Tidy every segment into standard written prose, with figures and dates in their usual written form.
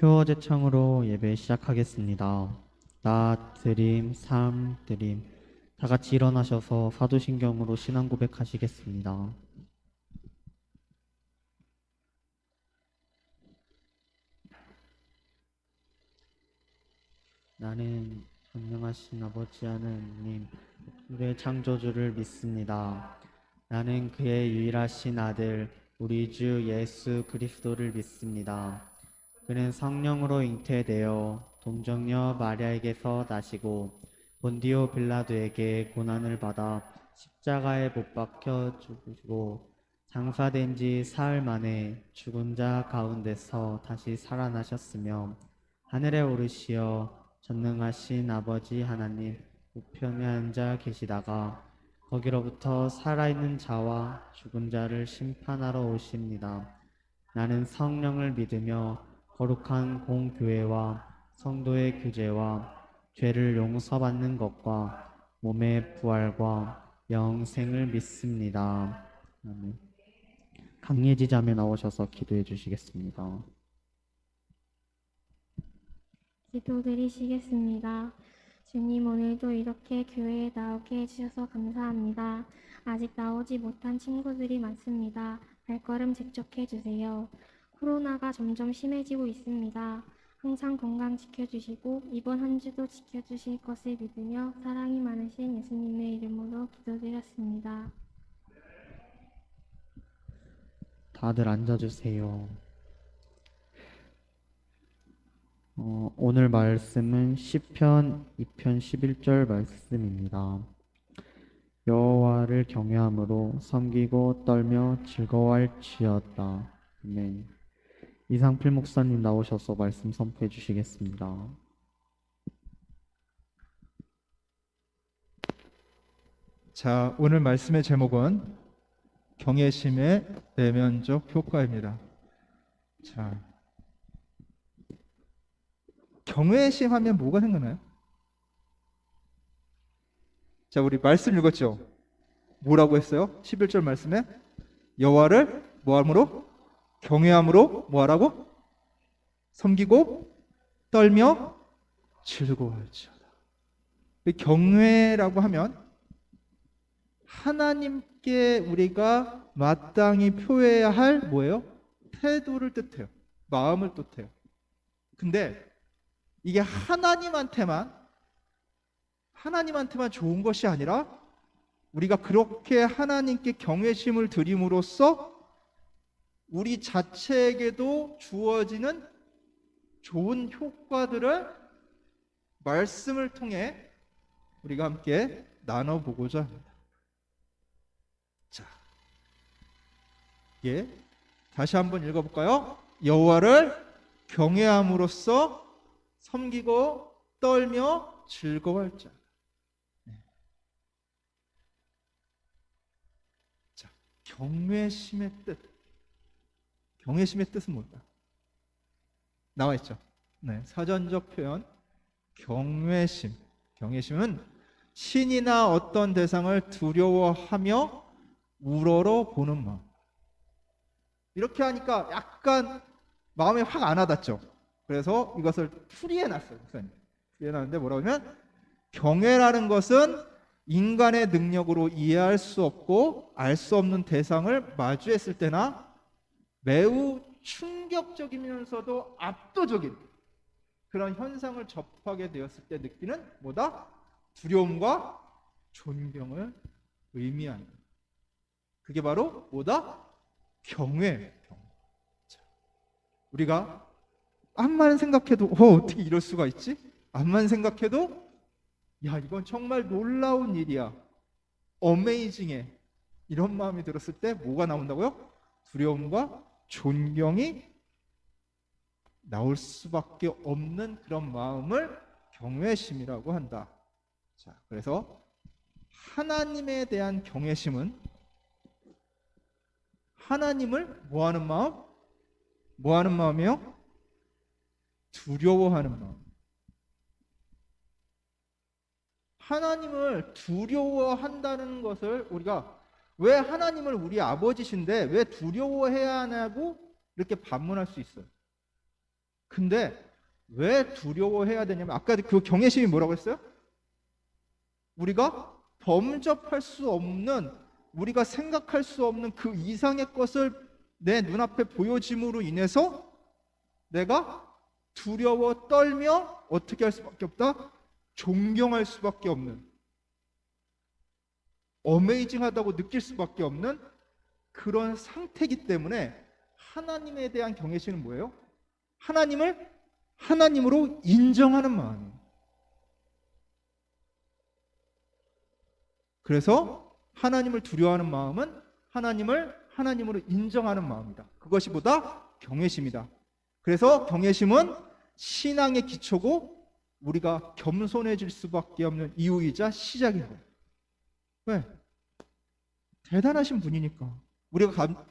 표어 제창으로 예배 시작하겠습니다. 나 드림, 삶 드림. 다 같이 일어나셔서 사도신경으로 신앙 고백하시겠습니다. 나는 전능하신 아버지 하느님, 우리의 창조주를 믿습니다. 나는 그의 유일하신 아들, 우리 주 예수 그리스도를 믿습니다. 그는 성령으로 잉태되어 동정녀 마리아에게서 나시고 본디오 빌라도에게 고난을 받아 십자가에 못 박혀 죽으시고 장사된 지 사흘 만에 죽은 자 가운데서 다시 살아나셨으며 하늘에 오르시어 전능하신 아버지 하나님 우편에 앉아 계시다가 거기로부터 살아있는 자와 죽은 자를 심판하러 오십니다. 나는 성령을 믿으며 거룩한 공교회와 성도의 교제와 죄를 용서받는 것과 몸의 부활과 영생을 믿습니다. 아멘. 강예지 자매 나오셔서 기도해 주시겠습니다. 기도드리시겠습니다. 주님, 오늘도 이렇게 교회에 나오게 해주셔서 감사합니다. 아직 나오지 못한 친구들이 많습니다. 발걸음 재촉해 주세요. 코로나가 점점 심해지고 있습니다. 항상 건강 지켜주시고 이번 한 주도 지켜주실 것을 믿으며 사랑이 많으신 예수님의 이름으로 기도드렸습니다. 다들 앉아주세요. 오늘 말씀은 시편 2편 11절 말씀입니다. 여호와를 경외함으로 섬기고 떨며 즐거워할지어다. 아멘. 이상필 목사님 나오셔서 말씀 선포해 주시겠습니다. 자, 오늘 말씀의 제목은 경외심의 내면적 효과입니다. 자, 경외심 하면 뭐가 생각나요? 자, 우리 말씀 읽었죠? 뭐라고 했어요? 11절 말씀에 여호와를 뭐함으로? 경외함으로 뭐하라고? 섬기고 떨며 즐거워할지어다. 경외라고 하면 하나님께 우리가 마땅히 표해야 할 뭐예요? 태도를 뜻해요. 마음을 뜻해요. 근데 이게 하나님한테만 좋은 것이 아니라 우리가 그렇게 하나님께 경외심을 드림으로써 우리 자체에게도 주어지는 좋은 효과들을 말씀을 통해 우리가 함께 나눠보고자 합니다. 자, 예, 다시 한번 읽어볼까요? 여호와를 경외함으로써 섬기고 떨며 즐거워할 자. 자, 경외심의 뜻. 경외심의 뜻은 뭘까? 나와 있죠. 네, 사전적 표현 경외심. 경외심은 신이나 어떤 대상을 두려워하며 우러러 보는 마음. 이렇게 하니까 약간 마음에 확 안 와닿죠. 그래서 이것을 풀이해놨어요. 풀이해놨는데 뭐라고 하면 경외라는 것은 인간의 능력으로 이해할 수 없고 알 수 없는 대상을 마주했을 때나 매우 충격적이면서도 압도적인 그런 현상을 접하게 되었을 때 느끼는 뭐다? 두려움과 존경을 의미하는 거예요. 그게 바로 뭐다? 경외예요. 우리가 암만 생각해도 어떻게 이럴 수가 있지? 암만 생각해도 야, 이건 정말 놀라운 일이야. 어메이징해. 이런 마음이 들었을 때 뭐가 나온다고요? 두려움과 존경이 나올 수밖에 없는 그런 마음을 경외심이라고 한다. 자, 그래서 하나님에 대한 경외심은 하나님을 뭐 하는 마음? 뭐 하는 마음이요? 두려워하는 마음. 하나님을 두려워한다는 것을 우리가 왜 하나님을 우리 아버지신데 왜 두려워해야 하냐고 이렇게 반문할 수 있어요. 근데 왜 두려워해야 되냐면 아까 그 경외심이 뭐라고 했어요? 우리가 범접할 수 없는, 우리가 생각할 수 없는 그 이상의 것을 내 눈앞에 보여짐으로 인해서 내가 두려워 떨며 어떻게 할 수밖에 없다? 존경할 수밖에 없는, 어메이징하다고 느낄 수밖에 없는 그런 상태이기 때문에 하나님에 대한 경외심은 뭐예요? 하나님을 하나님으로 인정하는 마음이에요. 그래서 하나님을 두려워하는 마음은 하나님을 하나님으로 인정하는 마음이다. 그것이 보다 경외심이다. 그래서 경외심은 신앙의 기초고 우리가 겸손해질 수밖에 없는 이유이자 시작인 거예요. 왜? 대단하신 분이니까. 우리가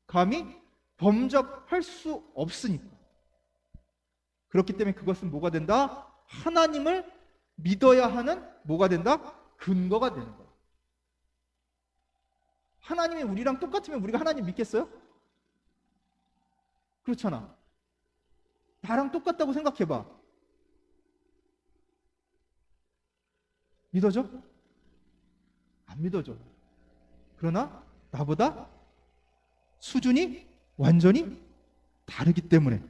감히 범접할 수 없으니까. 그렇기 때문에 그것은 뭐가 된다? 하나님을 믿어야 하는 뭐가 된다? 근거가 되는 거예요. 하나님이 우리랑 똑같으면 우리가 하나님 믿겠어요? 그렇잖아. 나랑 똑같다고 생각해봐. 믿어져? 안 믿어져. 그러나 나보다 수준이 완전히 다르기 때문에,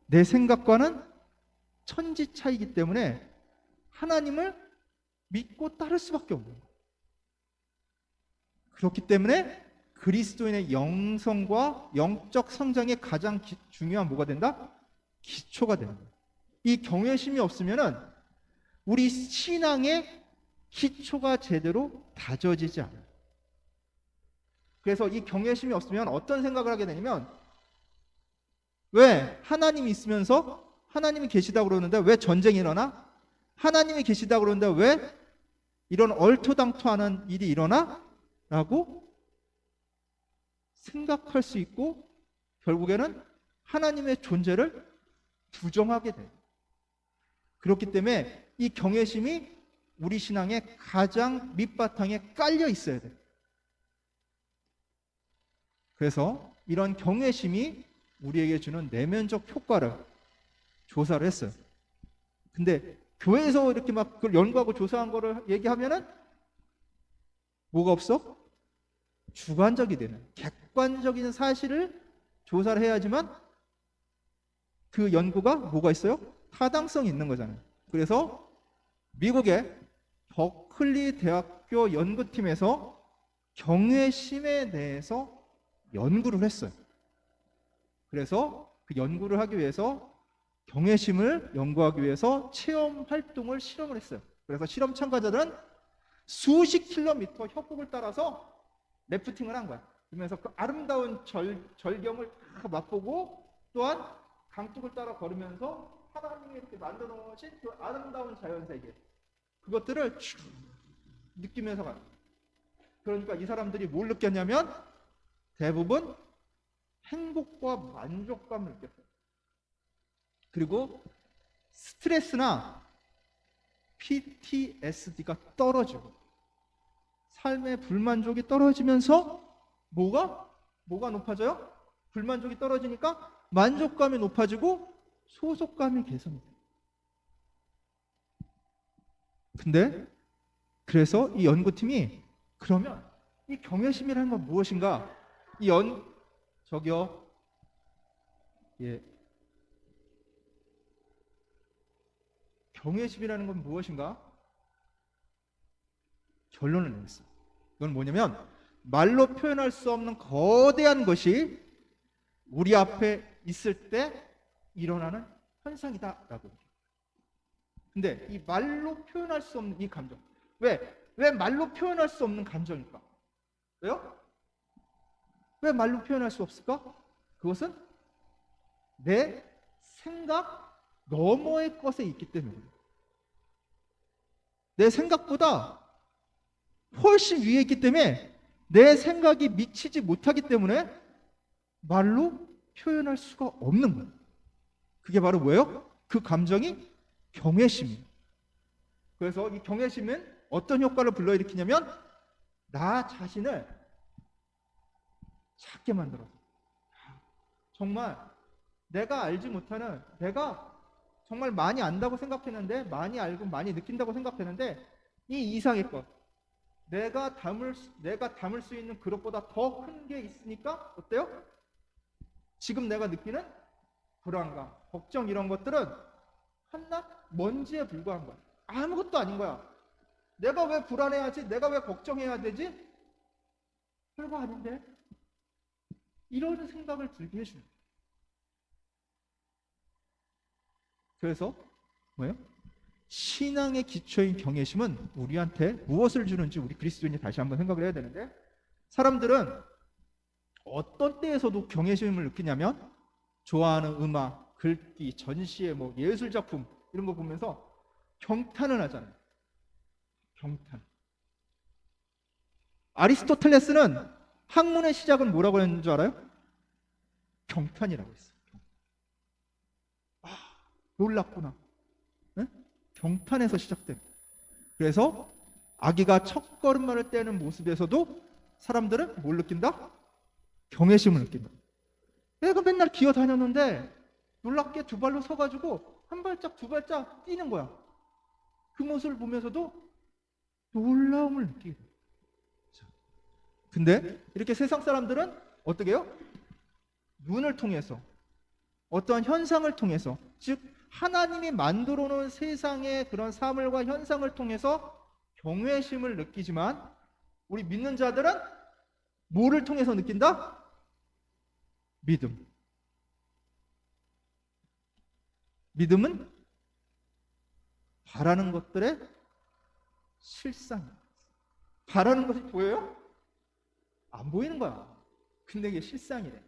내 생각과는 천지 차이기 때문에 하나님을 믿고 따를 수밖에 없는 거예요. 그렇기 때문에 그리스도인의 영성과 영적 성장의 가장 중요한 뭐가 된다? 기초가 되는 거예요. 이 경외심이 없으면은 우리 신앙의 기초가 제대로 다져지지 않아요. 그래서 이 경외심이 없으면 어떤 생각을 하게 되냐면, 왜 하나님이 있으면서 하나님이 계시다고 그러는데 왜 전쟁이 일어나? 하나님이 계시다고 그러는데 왜 이런 얼토당토하는 일이 일어나? 라고 생각할 수 있고 결국에는 하나님의 존재를 부정하게 돼요. 그렇기 때문에 이 경외심이 우리 신앙의 가장 밑바탕에 깔려 있어야 돼요. 그래서 이런 경외심이 우리에게 주는 내면적 효과를 조사를 했어요. 근데 교회에서 이렇게 막 그걸 연구하고 조사한 거를 얘기하면은 뭐가 없어? 주관적이 되는, 객관적인 사실을 조사를 해야지만 그 연구가 뭐가 있어요? 타당성이 있는 거잖아요. 그래서 미국의 버클리 대학교 연구팀에서 경외심에 대해서 연구를 했어요. 그래서 그 연구를 하기 위해서 경외심을 연구하기 위해서 체험 활동을 실험을 했어요. 그래서 실험 참가자들은 수십 킬로미터 협곡을 따라서 래프팅을 한 거야. 그러면서 그 아름다운 절경을 다 맛보고 또한 강둑을 따라 걸으면서 하나님이 이렇게 만들어 놓으신 그 아름다운 자연세계, 그것들을 쭉 느끼면서 가요. 그러니까 이 사람들이 뭘 느꼈냐면 대부분 행복과 만족감을 느꼈어요. 그리고 스트레스나 PTSD가 떨어지고 삶의 불만족이 떨어지면서 뭐가 높아져요? 불만족이 떨어지니까 만족감이 높아지고 소속감이 개선돼요. 근데 그래서 이 연구팀이 그러면 이 경외심이라는 건 무엇인가? 저기요. 예. 경외심이라는 건 무엇인가? 결론을 내렸어요. 이건 뭐냐면 말로 표현할 수 없는 거대한 것이 우리 앞에 있을 때 일어나는 현상이다라고. 근데 이 말로 표현할 수 없는 이 감정, 왜 말로 표현할 수 없는 감정일까? 왜요? 왜 말로 표현할 수 없을까? 그것은 내 생각 너머의 것에 있기 때문이에요. 내 생각보다 훨씬 위에 있기 때문에 내 생각이 미치지 못하기 때문에 말로 표현할 수가 없는 거예요. 그게 바로 뭐예요? 그 감정이 경외심이에요. 그래서 이 경외심은 어떤 효과를 불러일으키냐면 나 자신을 작게 만들어서 정말 내가 알지 못하는, 내가 정말 많이 안다고 생각했는데, 많이 알고 많이 느낀다고 생각했는데, 이 이상의 것, 내가 담을 수 있는 그것보다 더 큰 게 있으니까 어때요? 지금 내가 느끼는 불안감, 걱정, 이런 것들은 한낱 먼지에 불과한 거야. 아무것도 아닌 거야. 내가 왜 불안해야지? 내가 왜 걱정해야 되지? 별거 아닌데? 이런 생각을 들게 해주는 거야. 그래서 뭐예요? 신앙의 기초인 경외심은 우리한테 무엇을 주는지 우리 그리스도인이 다시 한번 생각을 해야 되는데, 사람들은 어떤 때에서도 경외심을 느끼냐면 좋아하는 음악, 글귀, 전시회, 뭐 예술 작품 이런 거 보면서 경탄을 하잖아요. 경탄. 아리스토텔레스는 학문의 시작은 뭐라고 했는 줄 알아요? 경탄이라고 했어요. 아, 놀랍구나. 네? 경탄에서 시작된. 그래서 아기가 첫 걸음마를 떼는 모습에서도 사람들은 뭘 느낀다? 경외심을 느낀다. 내가 맨날 기어 다녔는데 놀랍게 두 발로 서가지고 한 발짝 두 발짝 뛰는 거야. 그 모습을 보면서도 놀라움을 느끼게 돼. 근데 이렇게 세상 사람들은 어떻게 해요? 눈을 통해서, 어떠한 현상을 통해서, 즉 하나님이 만들어 놓은 세상의 그런 사물과 현상을 통해서 경외심을 느끼지만, 우리 믿는 자들은 뭐를 통해서 느낀다? 믿음. 믿음은 바라는 것들의 실상이야. 바라는 것이 보여요? 안 보이는 거야. 근데 이게 실상이래.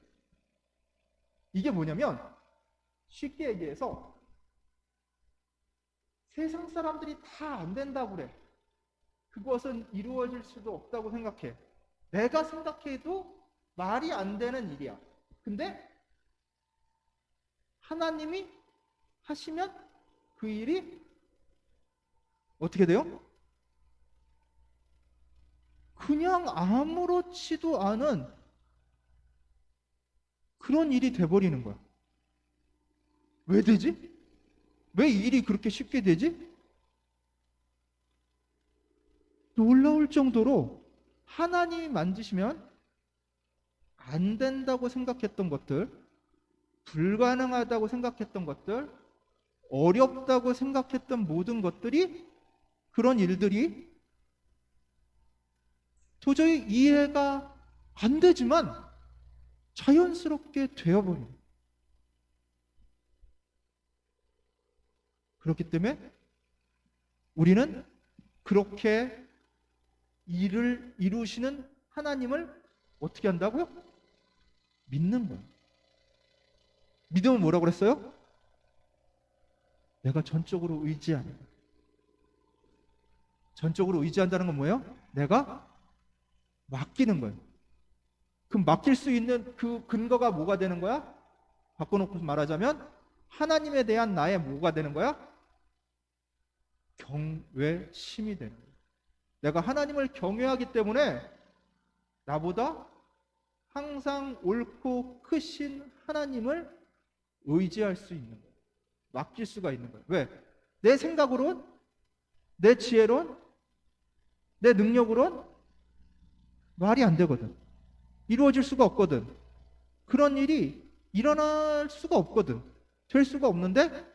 이게 뭐냐면, 쉽게 얘기해서 세상 사람들이 다 안 된다고 그래. 그것은 이루어질 수도 없다고 생각해. 내가 생각해도 말이 안 되는 일이야. 근데 하나님이 하시면 그 일이 어떻게 돼요? 그냥 아무렇지도 않은 그런 일이 돼버리는 거야. 왜 되지? 왜 일이 그렇게 쉽게 되지? 놀라울 정도로 하나님이 만드시면 안 된다고 생각했던 것들, 불가능하다고 생각했던 것들, 어렵다고 생각했던 모든 것들이, 그런 일들이 도저히 이해가 안 되지만 자연스럽게 되어버려요. 그렇기 때문에 우리는 그렇게 일을 이루시는 하나님을 어떻게 한다고요? 믿는 거예요. 믿음은 뭐라고 그랬어요? 내가 전적으로 의지하는 거예요. 전적으로 의지한다는 건 뭐예요? 내가 맡기는 거예요. 그럼 맡길 수 있는 그 근거가 뭐가 되는 거야? 바꿔놓고 말하자면 하나님에 대한 나의 뭐가 되는 거야? 경외심이 되는 거예요. 내가 하나님을 경외하기 때문에 나보다 항상 옳고 크신 하나님을 의지할 수 있는 거예요. 맡길 수가 있는 거예요. 왜? 내 생각으론, 내 지혜론, 내 능력으론 말이 안 되거든. 이루어질 수가 없거든. 그런 일이 일어날 수가 없거든. 될 수가 없는데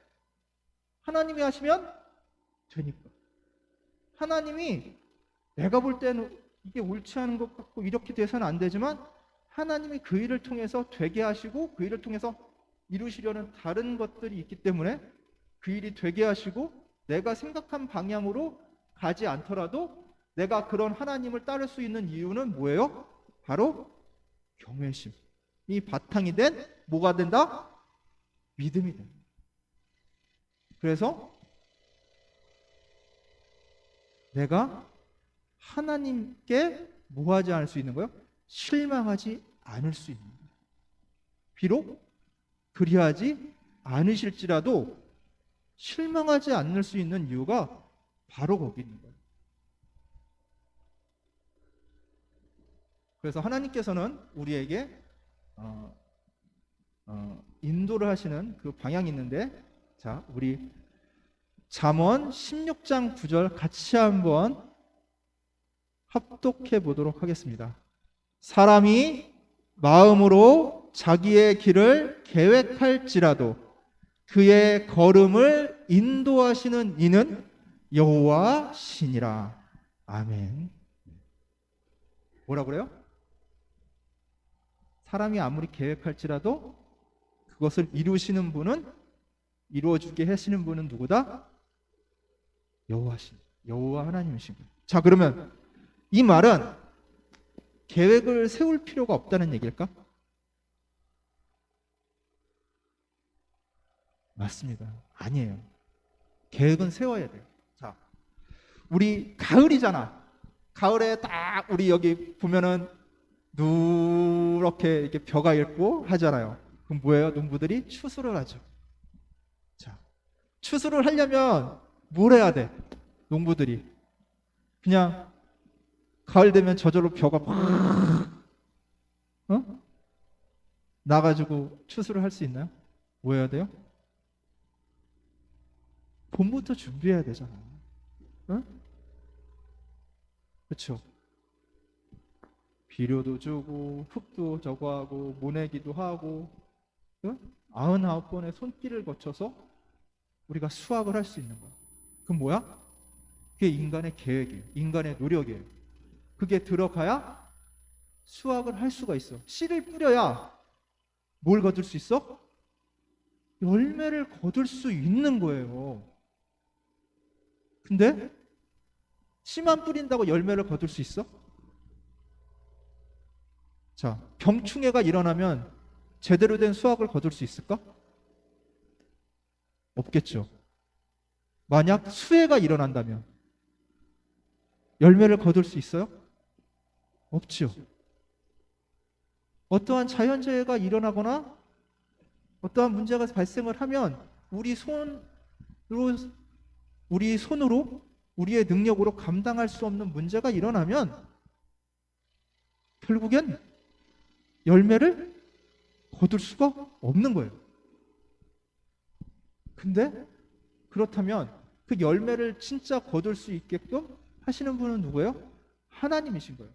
하나님이 하시면 되니까. 하나님이 내가 볼 때는 이게 옳지 않은 것 같고 이렇게 돼서는 안 되지만, 하나님이 그 일을 통해서 되게 하시고 그 일을 통해서 이루시려는 다른 것들이 있기 때문에 그 일이 되게 하시고, 내가 생각한 방향으로 가지 않더라도 내가 그런 하나님을 따를 수 있는 이유는 뭐예요? 바로 경외심이 바탕이 된 뭐가 된다? 믿음이 된다. 그래서 내가 하나님께 뭐하지 않을 수 있는 거예요? 실망하지 않을 수 있는 거예요. 비록 그리하지 않으실지라도 실망하지 않을 수 있는 이유가 바로 거기 있는 거예요. 그래서 하나님께서는 우리에게 인도를 하시는 그 방향이 있는데, 자, 우리 잠언 16장 9절 같이 한번 합독해 보도록 하겠습니다. 사람이 마음으로 자기의 길을 계획할지라도 그의 걸음을 인도하시는 이는 여호와시니라. 아멘. 뭐라 그래요? 사람이 아무리 계획할지라도 그것을 이루시는 분은, 이루어주게 하시는 분은 누구다? 여호와신, 여호와 하나님이신 거예요. 자, 그러면 이 말은 계획을 세울 필요가 없다는 얘기일까? 맞습니다. 아니에요. 계획은 세워야 돼요. 자, 우리 가을이잖아. 가을에 딱 우리 여기 보면은 누렇게 이렇게 벼가 있고 하잖아요. 그럼 뭐예요? 농부들이 추수를 하죠. 자, 추수를 하려면 뭘 해야 돼? 농부들이 그냥 가을 되면 저절로 벼가 막 나가지고 추수를 할 수 있나요? 뭐 해야 돼요? 봄부터 준비해야 되잖아. 그렇죠? 비료도 주고 흙도 저거 하고 모내기도 하고 99번의 손길을 거쳐서 우리가 수확을 할 수 있는 거야. 그럼 뭐야? 그게 인간의 계획이에요. 인간의 노력이에요. 그게 들어가야 수확을 할 수가 있어. 씨를 뿌려야 뭘 거둘 수 있어? 열매를 거둘 수 있는 거예요. 근데 씨만 뿌린다고 열매를 거둘 수 있어? 자, 병충해가 일어나면 제대로 된 수확을 거둘 수 있을까? 없겠죠. 만약 수해가 일어난다면 열매를 거둘 수 있어요? 없죠. 어떠한 자연재해가 일어나거나 어떠한 문제가 발생을 하면 우리 손으로 우리의 능력으로 감당할 수 없는 문제가 일어나면 결국엔 열매를 거둘 수가 없는 거예요. 근데 그렇다면 그 열매를 진짜 거둘 수 있게끔 하시는 분은 누구예요? 하나님이신 거예요.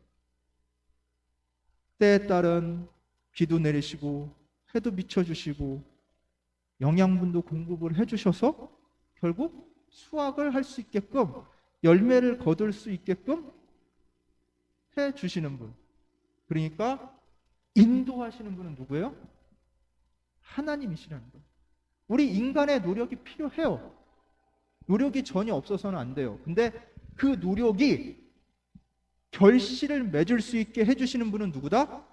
때에 따른 비도 내리시고 해도 비춰주시고 영양분도 공급을 해주셔서 결국 수확을 할 수 있게끔 열매를 거둘 수 있게끔 해주시는 분. 그러니까 인도하시는 분은 누구예요? 하나님이시라는 거예요. 우리 인간의 노력이 필요해요. 노력이 전혀 없어서는 안 돼요. 근데 그 노력이 결실을 맺을 수 있게 해주시는 분은 누구다?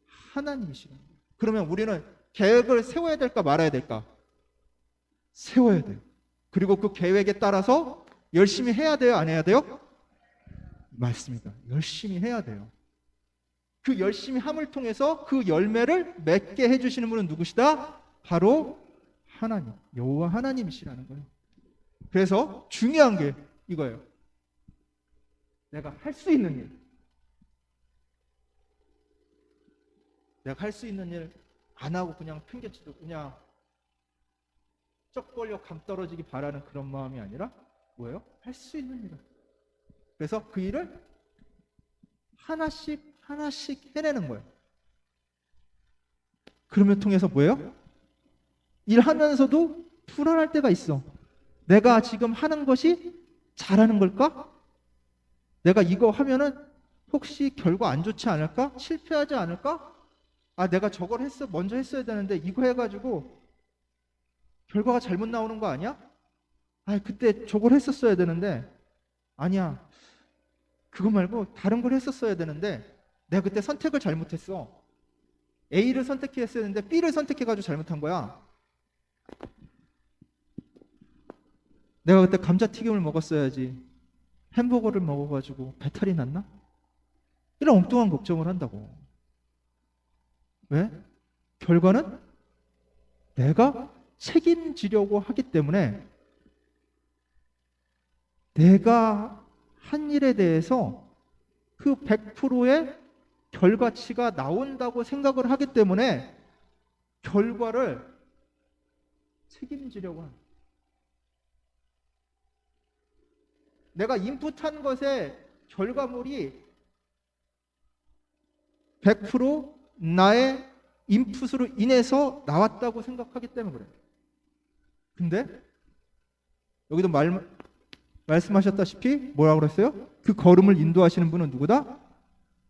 하나님이시라는 거예요. 그러면 우리는 계획을 세워야 될까 말아야 될까? 세워야 돼요. 그리고 그 계획에 따라서 열심히 해야 돼요? 안 해야 돼요? 맞습니다. 열심히 해야 돼요. 그 열심히 함을 통해서 그 열매를 맺게 해주시는 분은 누구시다? 바로 하나님, 여호와 하나님이시라는 거예요. 그래서 중요한 게 이거예요. 내가 할 수 있는 일, 내가 할 수 있는 일 안 하고 그냥 팽개치고 그냥 쩍 벌려 감 떨어지기 바라는 그런 마음이 아니라 뭐예요? 할 수 있는 일을. 그래서 그 일을 하나씩 하나씩 해내는 거예요. 그러면 통해서 뭐예요? 일하면서도 불안할 때가 있어. 내가 지금 하는 것이 잘하는 걸까? 내가 이거 하면은 혹시 결과 안 좋지 않을까? 실패하지 않을까? 아, 내가 저걸 먼저 했어야 되는데 이거 해가지고 결과가 잘못 나오는 거 아니야? 아, 그때 저걸 했었어야 되는데 아니야. 그거 말고 다른 걸 했었어야 되는데 내가 그때 선택을 잘못했어. A를 선택했어야 되는데 B를 선택해가지고 잘못한 거야. 내가 그때 감자튀김을 먹었어야지 햄버거를 먹어가지고 배탈이 났나? 이런 엉뚱한 걱정을 한다고. 왜? 결과는 내가 책임지려고 하기 때문에 내가 한 일에 대해서 그 100%의 결과치가 나온다고 생각을 하기 때문에 결과를 책임지려고 하는 거예요. 내가 인풋한 것의 결과물이 100% 나의 인풋으로 인해서 나왔다고 생각하기 때문에 그래요. 근데 여기도 말씀하셨다시피 뭐라고 그랬어요? 그 걸음을 인도하시는 분은 누구다?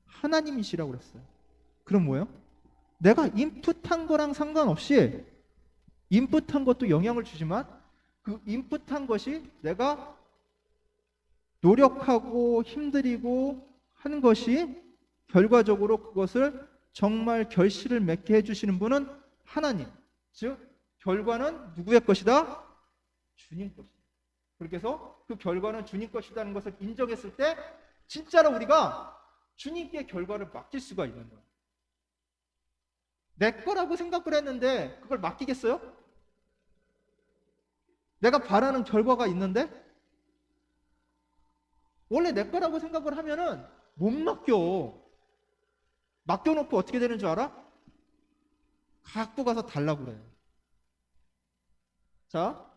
하나님이시라고 그랬어요. 그럼 뭐예요? 내가 인풋한 거랑 상관없이 인풋한 것도 영향을 주지만 그 인풋한 것이 내가 노력하고 힘들이고 하는 것이 결과적으로 그것을 정말 결실을 맺게 해주시는 분은 하나님. 즉 결과는 누구의 것이다? 주님 것이다. 그렇게 해서 그 결과는 주님 것이라는 것을 인정했을 때 진짜로 우리가 주님께 결과를 맡길 수가 있는 거예요. 내 거라고 생각을 했는데 그걸 맡기겠어요? 내가 바라는 결과가 있는데 원래 내 거라고 생각을 하면은 못 맡겨. 맡겨놓고 어떻게 되는 줄 알아? 갖고 가서 달라고 그래요. 자,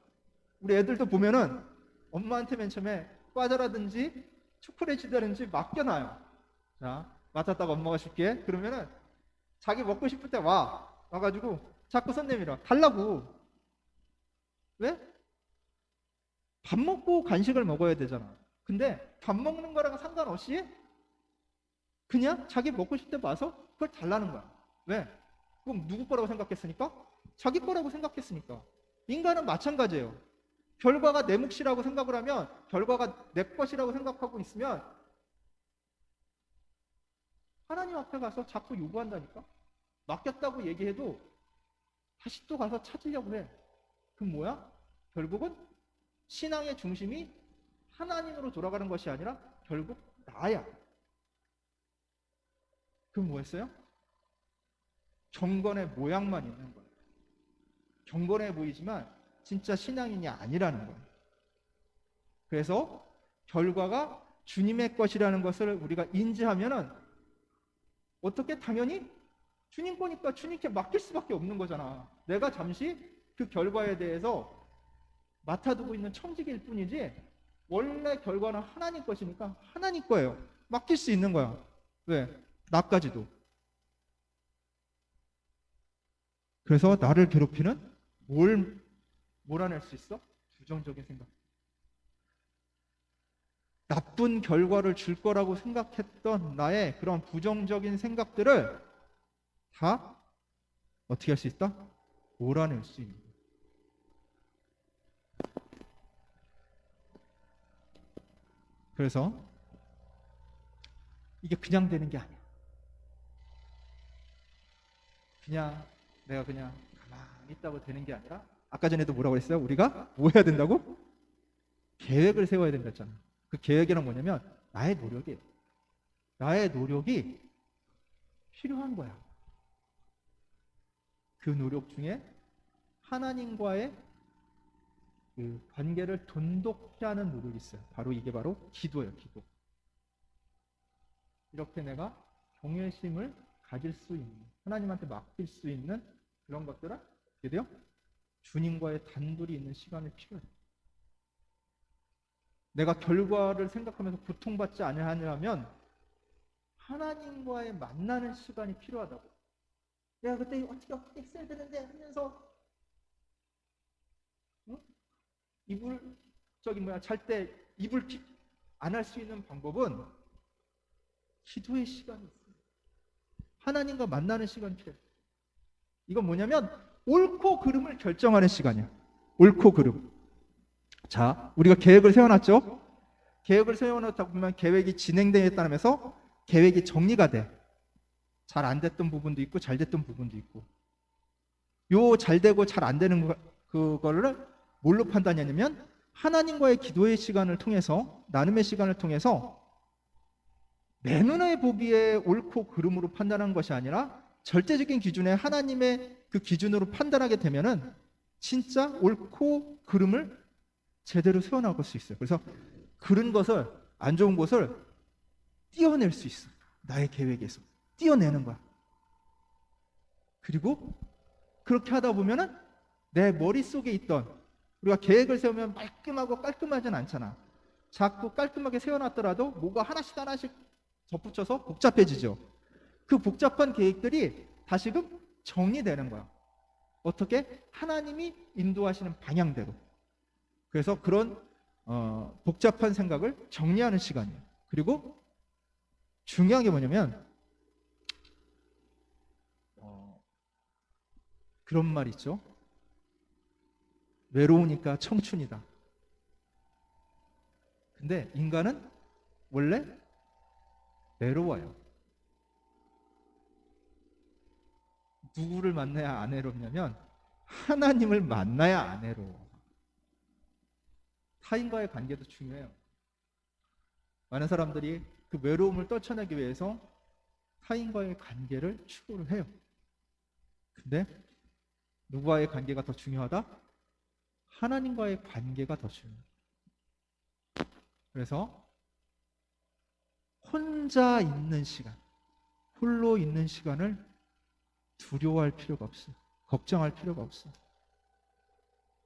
우리 애들도 보면은 엄마한테 맨 처음에 과자라든지 초콜릿이라든지 맡겨놔요. 자, 맡았다가 엄마가 줄게. 그러면은 자기 먹고 싶을 때 와가지고 자꾸 손 내밀어. 달라고. 왜? 밥 먹고 간식을 먹어야 되잖아. 근데 밥 먹는 거랑 상관없이 그냥 자기 먹고 싶을 때 와서 그걸 달라는 거야. 왜? 그럼 누구 거라고 생각했으니까? 자기 거라고 생각했으니까. 인간은 마찬가지예요. 결과가 내 몫이라고 생각을 하면, 결과가 내 것이라고 생각하고 있으면 하나님 앞에 가서 자꾸 요구한다니까? 맡겼다고 얘기해도 다시 또 가서 찾으려고 해. 그럼 뭐야? 결국은 신앙의 중심이 하나님으로 돌아가는 것이 아니라 결국 나야. 그럼 뭐 했어요? 경건의 모양만 있는 거예요. 경건해 보이지만 진짜 신앙인이 아니라는 거예요. 그래서 결과가 주님의 것이라는 것을 우리가 인지하면은 어떻게 당연히 주님 거니까 주님께 맡길 수밖에 없는 거잖아. 내가 잠시 그 결과에 대해서 맡아두고 있는 청지기일 뿐이지 원래 결과는 하나님 것이니까 하나님 거예요. 맡길 수 있는 거야. 왜? 나까지도. 그래서 나를 괴롭히는 뭘 몰아낼 수 있어? 부정적인 생각. 나쁜 결과를 줄 거라고 생각했던 나의 그런 부정적인 생각들을 다 어떻게 할 수 있다? 몰아낼 수 있는 거예요. 그래서 이게 그냥 되는 게 아니야. 그냥 내가 그냥 가만히 있다고 되는 게 아니라 아까 전에도 뭐라고 했어요? 우리가 뭐 해야 된다고? 계획을 세워야 된다 했잖아. 그 계획이란 뭐냐면 나의 노력이에요. 나의 노력이 필요한 거야. 그 노력 중에 하나님과의 그 관계를 돈독히 하는 노력이 있어요. 바로 이게 바로 기도예요. 기도. 이렇게 내가 경외심을 가질 수 있는, 하나님한테 맡길 수 있는 그런 것들은 어떻게 돼요? 주님과의 단둘이 있는 시간이 필요해요. 내가 결과를 생각하면서 고통받지 아니하냐면 하나님과의 만나는 시간이 필요하다고. 내가 그때 어떻게 했어야 되는데 하면서 잘 때 이불 안 할 수 있는 방법은 기도의 시간이 있어요. 하나님과 만나는 시간이 필요해요. 이건 뭐냐면 옳고 그름을 결정하는 시간이야. 옳고 그름. 자, 우리가 계획을 세워놨죠? 계획을 세워놓다 보면 계획이 진행되에 따르면서 계획이 정리가 돼. 잘 안 됐던 부분도 있고 잘 됐던 부분도 있고. 요 잘 되고 잘 안 되는 그거를 뭘로 판단하냐면 하나님과의 기도의 시간을 통해서, 나눔의 시간을 통해서 내 눈에 보기에 옳고 그름으로 판단하는 것이 아니라 절대적인 기준에 하나님의 그 기준으로 판단하게 되면은 진짜 옳고 그름을 제대로 세워나갈 수 있어요. 그래서 그런 것을, 안 좋은 것을 띄어낼 수 있어. 나의 계획에서 띄어내는 거야. 그리고 그렇게 하다 보면은 내 머릿속에 있던, 우리가 계획을 세우면 말끔하고 깔끔하진 않잖아. 자꾸 깔끔하게 세워놨더라도 뭐가 하나씩 하나씩 덧붙여서 복잡해지죠. 그 복잡한 계획들이 다시금 정리되는 거야. 어떻게? 하나님이 인도하시는 방향대로. 그래서 그런 복잡한 생각을 정리하는 시간이에요. 그리고 중요한 게 뭐냐면 그런 말 있죠. 외로우니까 청춘이다. 근데 인간은 원래 외로워요. 누구를 만나야 안 외롭냐면 하나님을 만나야 안 외로워. 타인과의 관계도 중요해요. 많은 사람들이 그 외로움을 떨쳐내기 위해서 타인과의 관계를 추구를 해요. 근데 누구와의 관계가 더 중요하다? 하나님과의 관계가 더 중요해요. 그래서 혼자 있는 시간, 홀로 있는 시간을 두려워할 필요가 없어요. 걱정할 필요가 없어요.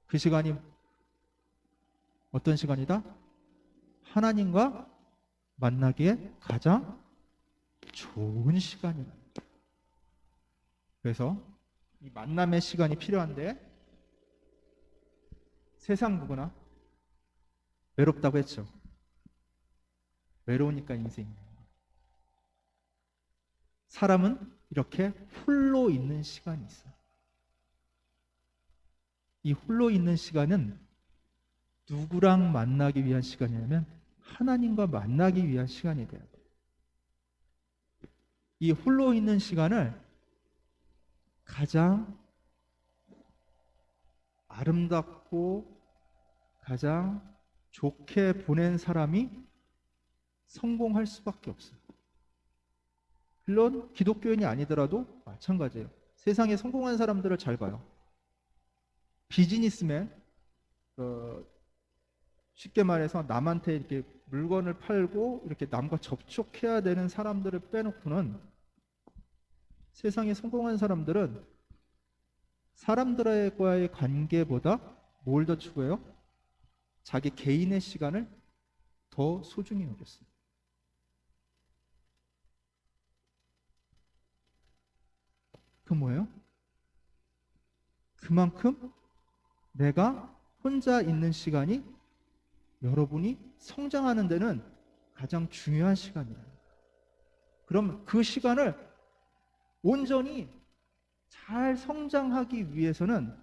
그 시간이 어떤 시간이다? 하나님과 만나기에 가장 좋은 시간이다. 그래서 이 만남의 시간이 필요한데 세상 누구나 외롭다고 했죠. 외로우니까 인생이에요. 사람은 이렇게 홀로 있는 시간이 있어요. 이 홀로 있는 시간은 누구랑 만나기 위한 시간이냐면 하나님과 만나기 위한 시간이 돼요. 이 홀로 있는 시간을 가장 아름답고 가장 좋게 보낸 사람이 성공할 수밖에 없어요. 물론 기독교인이 아니더라도 마찬가지예요. 세상에 성공한 사람들을 잘 봐요. 비즈니스맨, 쉽게 말해서 남한테 이렇게 물건을 팔고 이렇게 남과 접촉해야 되는 사람들을 빼놓고는 세상에 성공한 사람들은 사람들과의 관계보다 뭘 더 추구해요? 자기 개인의 시간을 더 소중히 여겼어요. 그 뭐예요? 그만큼 내가 혼자 있는 시간이 여러분이 성장하는 데는 가장 중요한 시간이에요. 그럼 그 시간을 온전히 잘 성장하기 위해서는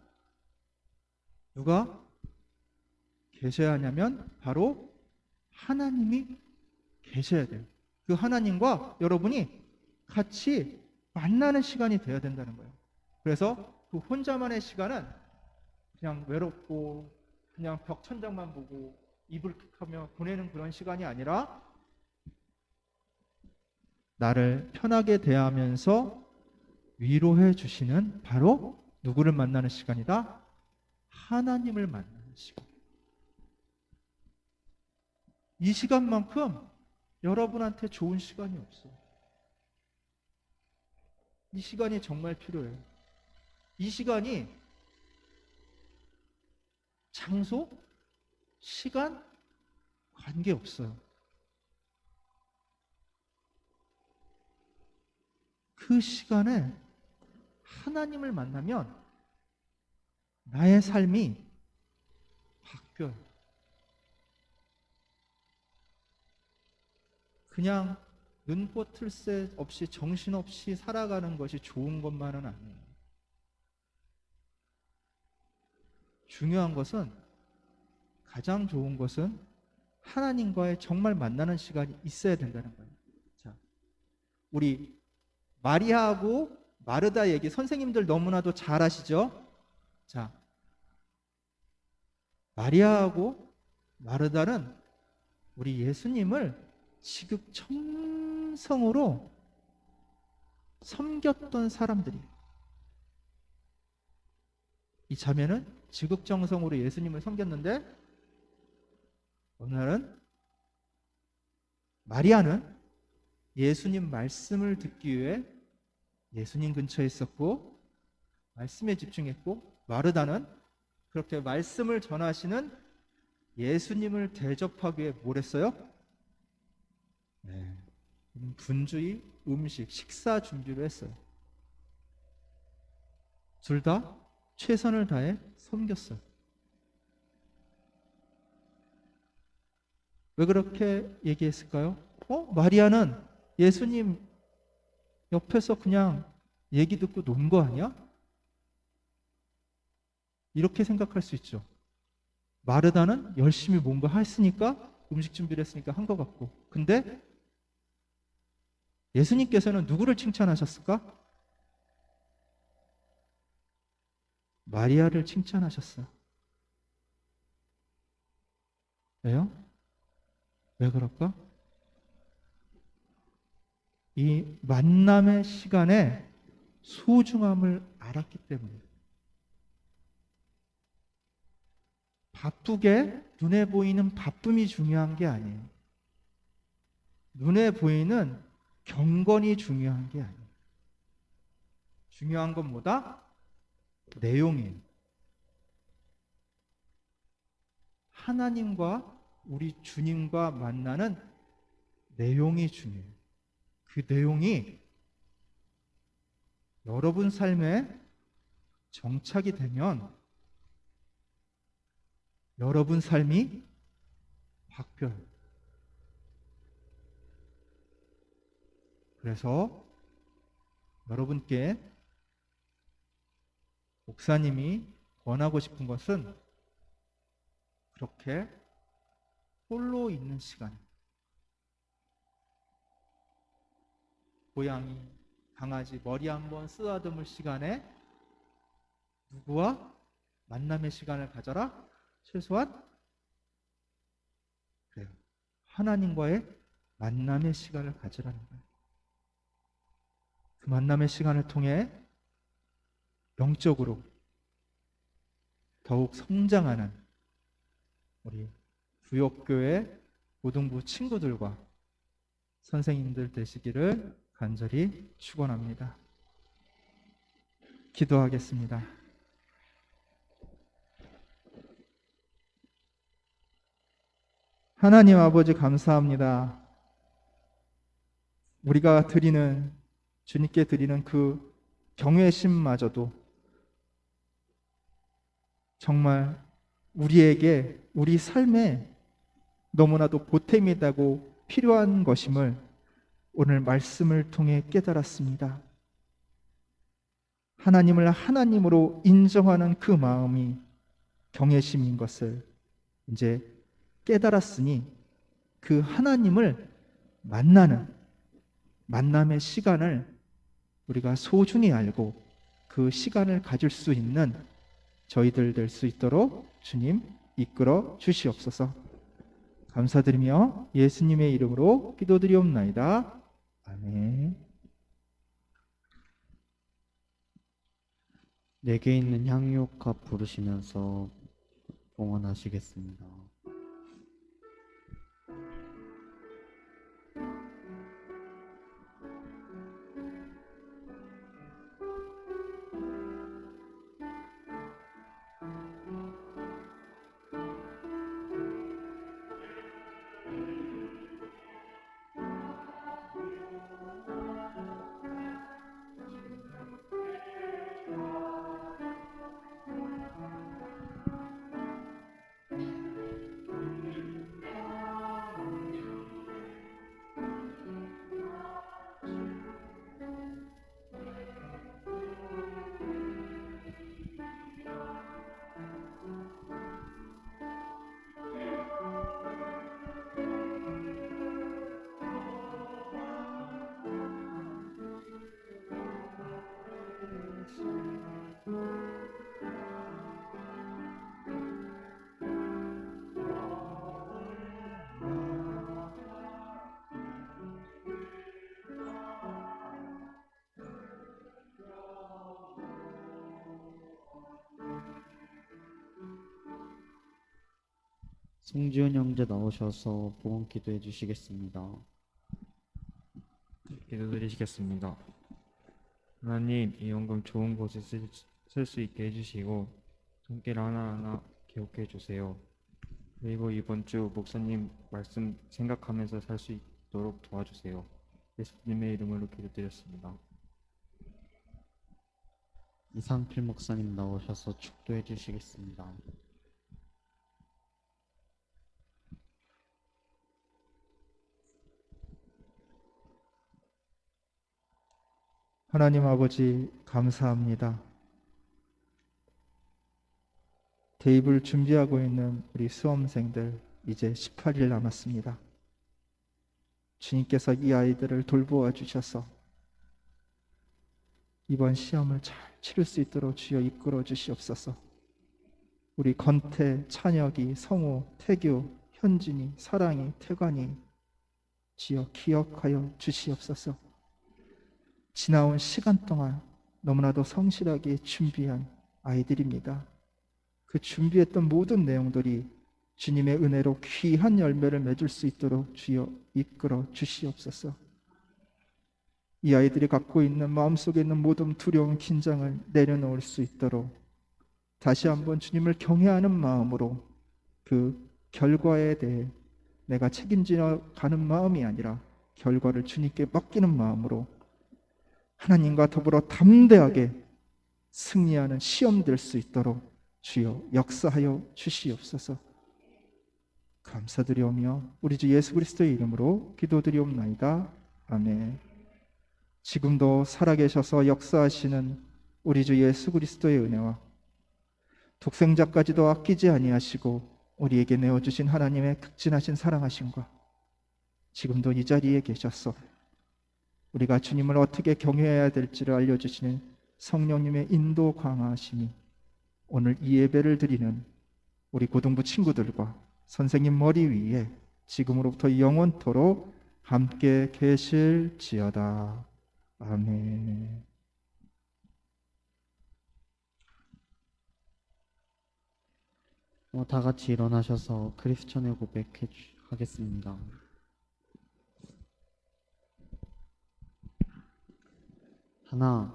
누가 계셔야 하냐면 바로 하나님이 계셔야 돼요. 그 하나님과 여러분이 같이 만나는 시간이 되어야 된다는 거예요. 그래서 그 혼자만의 시간은 그냥 외롭고 그냥 벽 천장만 보고 이불 킥하며 보내는 그런 시간이 아니라 나를 편하게 대하면서 위로해 주시는 바로 누구를 만나는 시간이다? 하나님을 만나는 시간. 이 시간만큼 여러분한테 좋은 시간이 없어요. 이 시간이 정말 필요해요. 이 시간이 장소, 시간, 관계없어요. 그 시간에 하나님을 만나면 나의 삶이 바뀌어요. 그냥 눈꽃 틀새 없이 정신없이 살아가는 것이 좋은 것만은 아니에요. 중요한 것은, 가장 좋은 것은 하나님과의 정말 만나는 시간이 있어야 된다는 거예요. 자, 우리 마리아하고 마르다 얘기 선생님들 너무나도 잘 아시죠? 자, 마리아하고 마르다는 우리 예수님을 지극정성으로 섬겼던 사람들이에요. 이 자매는 지극정성으로 예수님을 섬겼는데 어느 날은 마리아는 예수님 말씀을 듣기 위해 예수님 근처에 있었고 말씀에 집중했고, 마르다는 그렇게 말씀을 전하시는 예수님을 대접하기 위해 뭘 했어요? 네. 분주히 음식, 식사 준비를 했어요. 둘 다 최선을 다해 섬겼어요. 왜 그렇게 얘기했을까요? 마리아는 예수님 옆에서 그냥 얘기 듣고 논 거 아니야? 이렇게 생각할 수 있죠. 마르다는 열심히 뭔가 했으니까, 음식 준비를 했으니까 한 것 같고, 근데 예수님께서는 누구를 칭찬하셨을까? 마리아를 칭찬하셨어요. 왜요? 왜 그럴까? 이 만남의 시간의 소중함을 알았기 때문에. 바쁘게 눈에 보이는 바쁨이 중요한 게 아니에요. 눈에 보이는 경건이 중요한 게 아니에요. 중요한 건 뭐다? 내용이에요. 하나님과 우리 주님과 만나는 내용이 중요해요. 그 내용이 여러분 삶에 정착이 되면 여러분 삶이 바뀌어요. 그래서 여러분께 목사님이 권하고 싶은 것은 그렇게 홀로 있는 시간, 고양이, 강아지 머리 한번 쓰다듬을 시간에 누구와 만남의 시간을 가져라? 최소한 그래요. 하나님과의 만남의 시간을 가지라는 거예요. 그 만남의 시간을 통해 영적으로 더욱 성장하는 우리 부역교회 고등부 친구들과 선생님들 되시기를 간절히 축원합니다. 기도하겠습니다. 하나님 아버지 감사합니다. 우리가 드리는, 주님께 드리는 그 경외심마저도 정말 우리에게, 우리 삶에 너무나도 보탬이 되고 필요한 것임을 오늘 말씀을 통해 깨달았습니다. 하나님을 하나님으로 인정하는 그 마음이 경외심인 것을 이제 깨달았으니 그 하나님을 만나는 만남의 시간을 우리가 소중히 알고 그 시간을 가질 수 있는 저희들 될 수 있도록 주님 이끌어 주시옵소서. 감사드리며 예수님의 이름으로 기도드리옵나이다. 아멘. 내게 있는 향유값 부르시면서 봉헌하시겠습니다. 송지훈 형제 나오셔서 봉헌 기도해 주시겠습니다. 기도드리시겠습니다. 하나님, 이 헌금 좋은 곳에 설 수 있게 해주시고 손길 하나하나 기억해 주세요. 그리고 이번 주 목사님 말씀 생각하면서 살 수 있도록 도와주세요. 예수님의 이름으로 기도드렸습니다. 이상필 목사님 나오셔서 축도해 주시겠습니다. 하나님 아버지 감사합니다. 대입을 준비하고 있는 우리 수험생들 이제 18일 남았습니다. 주님께서 이 아이들을 돌보아 주셔서 이번 시험을 잘 치를 수 있도록 주여 이끌어 주시옵소서. 우리 건태, 찬혁이, 성우, 태규, 현진이, 사랑이, 태관이 주여 기억하여 주시옵소서. 지나온 시간 동안 너무나도 성실하게 준비한 아이들입니다. 그 준비했던 모든 내용들이 주님의 은혜로 귀한 열매를 맺을 수 있도록 주여 이끌어 주시옵소서. 이 아이들이 갖고 있는 마음속에 있는 모든 두려움, 긴장을 내려놓을 수 있도록 다시 한번 주님을 경외하는 마음으로 그 결과에 대해 내가 책임지어 가는 마음이 아니라 결과를 주님께 맡기는 마음으로 하나님과 더불어 담대하게 승리하는 시험 될 수 있도록 주여 역사하여 주시옵소서. 감사드리오며 우리 주 예수 그리스도의 이름으로 기도드리옵나이다. 아멘. 지금도 살아계셔서 역사하시는 우리 주 예수 그리스도의 은혜와 독생자까지도 아끼지 아니하시고 우리에게 내어주신 하나님의 극진하신 사랑하심과 지금도 이 자리에 계셔서 우리가 주님을 어떻게 경외해야 될지를 알려주시는 성령님의 인도 강하심이 오늘 이 예배를 드리는 우리 고등부 친구들과 선생님 머리 위에 지금으로부터 영원토록 함께 계실지어다. 아멘. 다 같이 일어나셔서 크리스천의 고백 하겠습니다. 하나,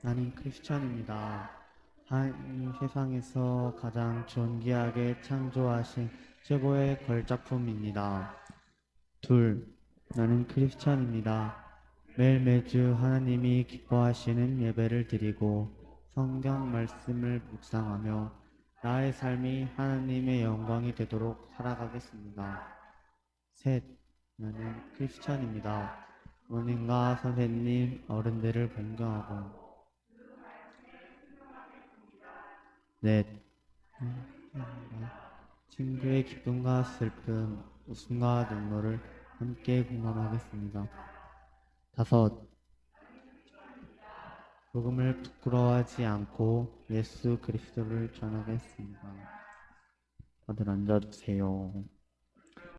나는 크리스천입니다. 하나님 세상에서 가장 존귀하게 창조하신 최고의 걸작품입니다. 둘, 나는 크리스천입니다. 매주 하나님이 기뻐하시는 예배를 드리고 성경 말씀을 묵상하며 나의 삶이 하나님의 영광이 되도록 살아가겠습니다. 셋, 나는 크리스천입니다. 부모님과 선생님, 어른들을 존경하고. 넷, 친구의 기쁨과 슬픔, 웃음과 눈물을 함께 공감하겠습니다. 다섯, 복음을 부끄러워하지 않고 예수 그리스도를 전하겠습니다. 다들 앉아주세요.